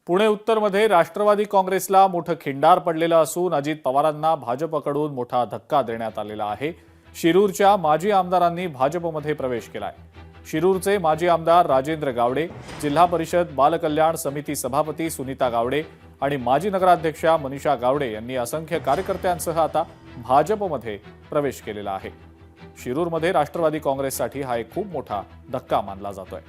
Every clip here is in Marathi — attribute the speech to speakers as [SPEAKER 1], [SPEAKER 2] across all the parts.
[SPEAKER 1] पुणे उत्तरमध्ये राष्ट्रवादी काँग्रेसला मोठं खिंडार पडलेलं असून अजित पवारांना भाजपकडून मोठा धक्का देण्यात आलेला आहे। शिरूरच्या माजी आमदारांनी भाजपमध्ये प्रवेश केलाय। शिरूरचे माजी आमदार राजेंद्र गावडे, जिल्हा परिषद बाल कल्याण समिती सभापती सुनीता गावडे आणि माजी नगराध्यक्षा मनीषा गावडे यांनी असंख्य कार्यकर्त्यांसह आता भाजपमध्ये प्रवेश केलेला आहे। शिरूरमध्ये राष्ट्रवादी काँग्रेससाठी हा एक खूप मोठा धक्का मानला जातोय।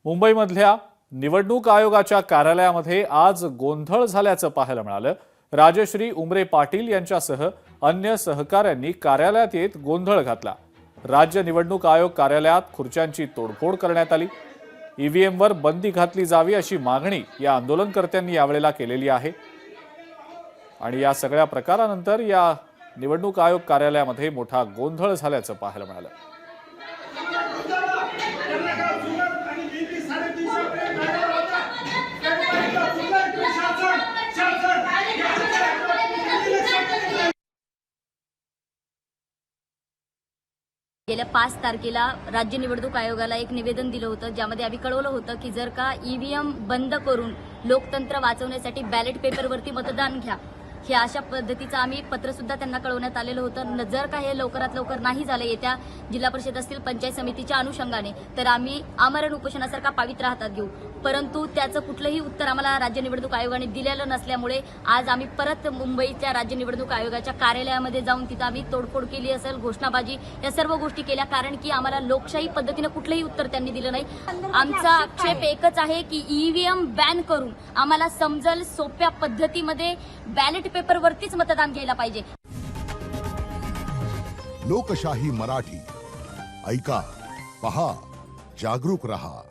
[SPEAKER 1] मुंबईमधल्या निवडणूक आयोगाच्या कार्यालयामध्ये आज गोंधळ झाल्याचं पाहायला मिळालं। राजश्री उमरे पाटील यांच्यासह अन्य सहकाऱ्यांनी कार्यालयात येत गोंधळ घातला। राज्य निवडणूक आयोग कार्यालयात खुर्च्यांची तोडफोड करण्यात आली। ईव्हीएमवर बंदी घातली जावी अशी मागणी या आंदोलनकर्त्यांनी यावेळेला केलेली आहे। आणि या सगळ्या प्रकारानंतर या निवडणूक आयोग कार्यालयामध्ये मोठा गोंधळ झाल्याचं पाहायला मिळालं।
[SPEAKER 2] गेल्या 5 तारखेला राज्य निवडणूक आयोगाला एक निवेदन दिलं होतं, ज्यामध्ये आम्ही कळवलं होतं की जर का ईव्हीएम बंद करून लोकतंत्र वाचवण्यासाठी बॅलेट पेपरवरती मतदान घ्या, हे अशा पद्धतीचं आम्ही पत्र सुद्धा त्यांना कळवण्यात आलेलं होतं। जर का हे लवकरात लवकर नाही झालं येत्या जिल्हा परिषद असतील पंचायत समितीच्या अनुषंगाने, तर आम्ही आमरण उपोषणासारखा पावित्र्य हातात घेऊ। परंतु त्याचं कुठलंही उत्तर आम्हाला राज्य निवडणूक आयोगाने दिलेलं नसल्यामुळे आज आम्ही परत मुंबईच्या राज्य निवडणूक आयोगाच्या कार्यालयामध्ये जाऊन तिथं आम्ही तोडफोड केली असेल, घोषणाबाजी या सर्व गोष्टी केल्या, कारण की आम्हाला लोकशाही पद्धतीने कुठलंही उत्तर त्यांनी दिलं नाही। आमचा आक्षेप एकच आहे की ईव्हीएम बॅन करून आम्हाला समजल सोप्या पद्धतीमध्ये बॅलेट पेपरवरतीच मतदान घ्यायला पाहिजे।
[SPEAKER 3] लोकशाही मराठी ऐका, पहा, जागरूक रहा।